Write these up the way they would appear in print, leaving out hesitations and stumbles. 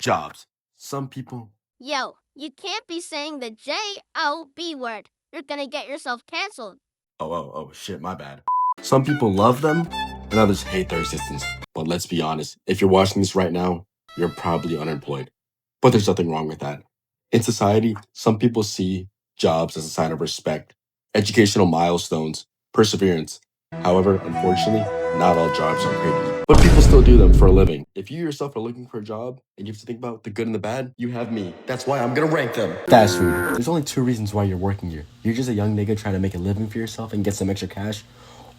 Jobs. Some people... Yo, you can't be saying the J-O-B word. You're gonna get yourself canceled. Shit, my bad. Some people love them, and others hate their existence. But let's be honest, if you're watching this right now, you're probably unemployed. But there's nothing wrong with that. In society, some people see jobs as a sign of respect, educational milestones, perseverance. However, unfortunately, not all jobs are created, but people still do them for a living. If you yourself are looking for a job and you have to think about the good and the bad, you have me. That's why I'm gonna rank them. Fast food. There's only two reasons why you're working here. You're just a young nigga trying to make a living for yourself and get some extra cash,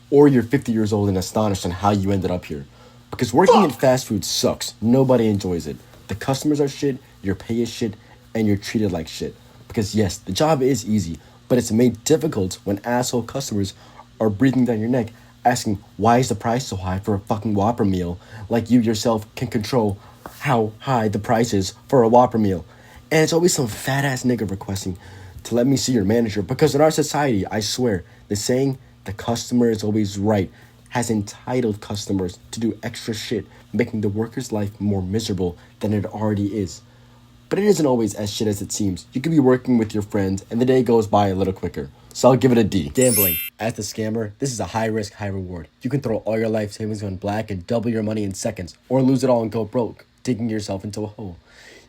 or you're 50 years old and astonished on how you ended up here. Because working in fast food sucks. Nobody enjoys it. The customers are shit, your pay is shit, and you're treated like shit. Because yes, the job is easy, but it's made difficult when asshole customers are breathing down your neck asking why is the price so high for a fucking Whopper meal, like you yourself can control how high the price is for a Whopper meal. And it's always some fat ass nigga requesting to let me see your manager, because in our society, I swear, the saying the customer is always right has entitled customers to do extra shit, making the worker's life more miserable than it already is. But it isn't always as shit as it seems. You could be working with your friends and the day goes by a little quicker. So I'll give it a D. Gambling. As the scammer, this is a high risk, high reward. You can throw all your life savings on black and double your money in seconds, or lose it all and go broke, digging yourself into a hole.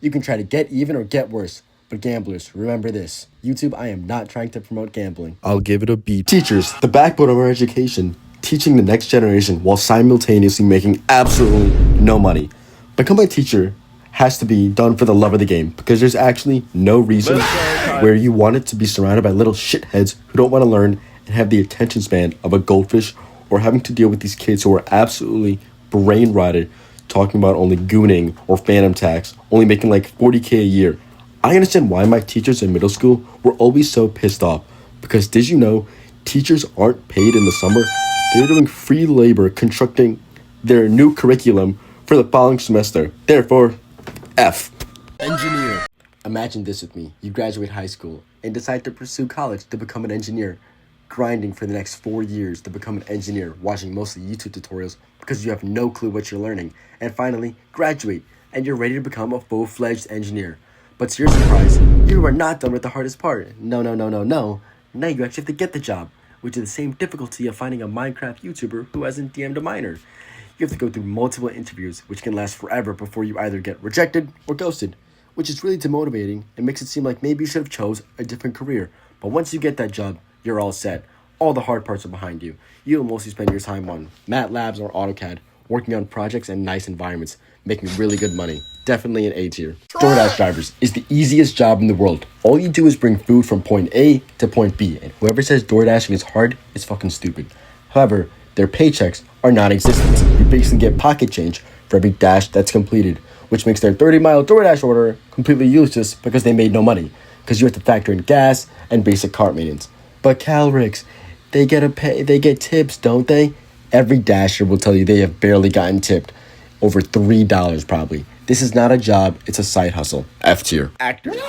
You can try to get even or get worse. But gamblers, remember this. YouTube, I am not trying to promote gambling. I'll give it a B. Teachers, the backbone of our education. Teaching the next generation while simultaneously making absolutely no money. Becoming a teacher has to be done for the love of the game, because there's actually no reason where you want it to be surrounded by little shitheads who don't want to learn and have the attention span of a goldfish, or having to deal with these kids who are absolutely brain rotted, talking about only gooning or phantom tax, only making like $40K a year. I understand why my teachers in middle school were always so pissed off, because did you know teachers aren't paid in the summer? They're doing free labor constructing their new curriculum for the following semester. Therefore, F. Engineer. Imagine this with me. You graduate high school and decide to pursue college to become an engineer, grinding for the next 4 years to become an engineer, watching mostly YouTube tutorials because you have no clue what you're learning, and finally graduate and you're ready to become a full-fledged engineer. But to your surprise, you are not done with the hardest part. No. Now you actually have to get the job, which is the same difficulty of finding a Minecraft YouTuber who hasn't DM'd a miner. You have to go through multiple interviews, which can last forever before you either get rejected or ghosted, which is really demotivating and makes it seem like maybe you should have chose a different career. But once you get that job, you're all set. All the hard parts are behind you. You'll mostly spend your time on MATLAB or AutoCAD, working on projects in nice environments, making really good money. Definitely an A tier. DoorDash drivers is the easiest job in the world. All you do is bring food from point A to point B, and whoever says DoorDashing is hard is fucking stupid. However, their paychecks are non-existent. You basically get pocket change for every dash that's completed, which makes their 30-mile DoorDash order completely useless because they made no money, because you have to factor in gas and basic cart maintenance. But Calrix, they get tips, don't they? Every dasher will tell you they have barely gotten tipped. Over $3 probably. This is not a job, it's a side hustle. F tier. Actors.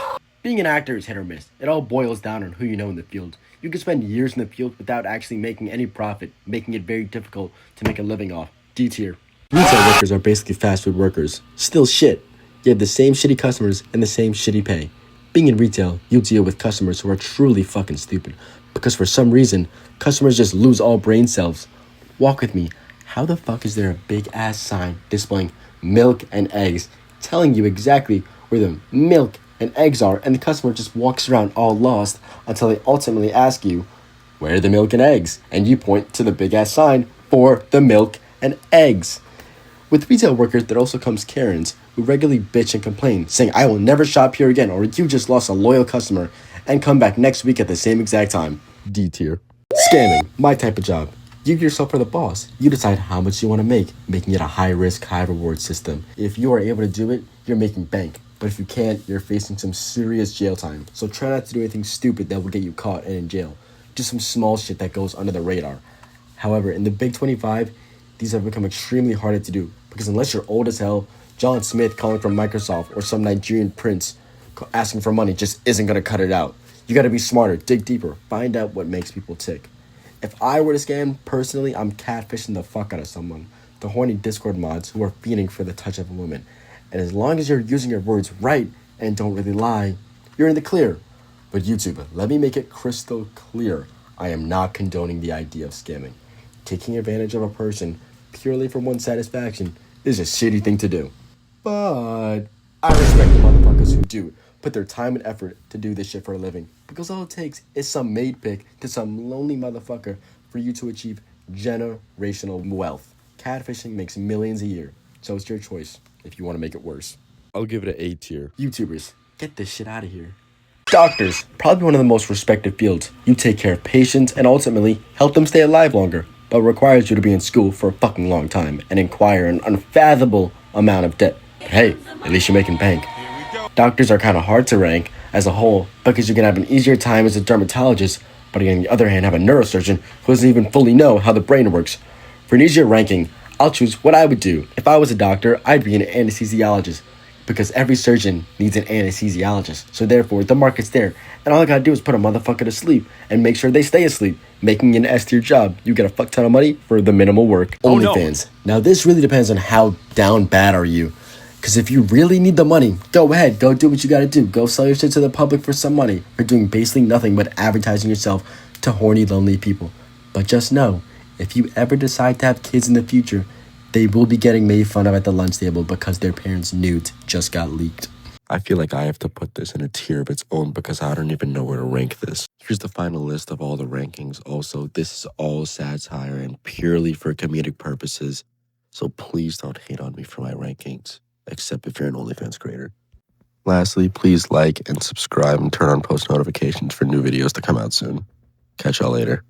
Being an actor is hit or miss. It all boils down on who you know in the field. You can spend years in the field without actually making any profit, making it very difficult to make a living off. D tier. Retail workers are basically fast food workers. Still shit. You have the same shitty customers and the same shitty pay. Being in retail, you'll deal with customers who are truly fucking stupid, because for some reason, customers just lose all brain cells. Walk with me. How the fuck is there a big ass sign displaying milk and eggs, telling you exactly where the milk and eggs are, and the customer just walks around all lost until they ultimately ask you, where are the milk and eggs? And you point to the big ass sign for the milk and eggs. With retail workers, there also comes Karens, who regularly bitch and complain, saying, I will never shop here again, or you just lost a loyal customer, and come back next week at the same exact time. D tier. Scamming, my type of job. You yourself are the boss. You decide how much you want to make, making it a high-risk, high-reward system. If you are able to do it, you're making bank. But if you can't, you're facing some serious jail time. So try not to do anything stupid that will get you caught and in jail. Just some small shit that goes under the radar. However, in the Big 25, these have become extremely harder to do, because unless you're old as hell, John Smith calling from Microsoft or some Nigerian prince asking for money just isn't going to cut it out. You got to be smarter, dig deeper, find out what makes people tick. If I were to scam, personally, I'm catfishing the fuck out of someone. The horny Discord mods who are fiending for the touch of a woman. And as long as you're using your words right and don't really lie, you're in the clear. But YouTube, let me make it crystal clear. I am not condoning the idea of scamming. Taking advantage of a person purely for one's satisfaction is a shitty thing to do. But I respect the motherfuckers who do put their time and effort to do this shit for a living. Because all it takes is some maid pick to some lonely motherfucker for you to achieve generational wealth. Catfishing makes millions a year. So it's your choice if you want to make it worse. I'll give it an A tier. YouTubers, get this shit out of here. Doctors, probably one of the most respected fields. You take care of patients and ultimately help them stay alive longer, but requires you to be in school for a fucking long time and acquire an unfathomable amount of debt. But hey, at least you're making bank. Doctors are kind of hard to rank as a whole because you can have an easier time as a dermatologist, but on the other hand have a neurosurgeon who doesn't even fully know how the brain works. For an easier ranking, I'll choose what I would do. If I was a doctor, I'd be an anesthesiologist, because every surgeon needs an anesthesiologist. So therefore, the market's there. And all I gotta do is put a motherfucker to sleep and make sure they stay asleep, making an S tier job. You get a fuck ton of money for the minimal work. OnlyFans. Now this really depends on how down bad are you. Because if you really need the money, go ahead, go do what you gotta do. Go sell your shit to the public for some money. For doing basically nothing but advertising yourself to horny, lonely people. But just know, if you ever decide to have kids in the future, they will be getting made fun of at the lunch table because their parents' nude just got leaked. I feel like I have to put this in a tier of its own because I don't even know where to rank this. Here's the final list of all the rankings. Also, this is all satire and purely for comedic purposes, so please don't hate on me for my rankings, except if you're an OnlyFans creator. Lastly, please like and subscribe and turn on post notifications for new videos to come out soon. Catch y'all later.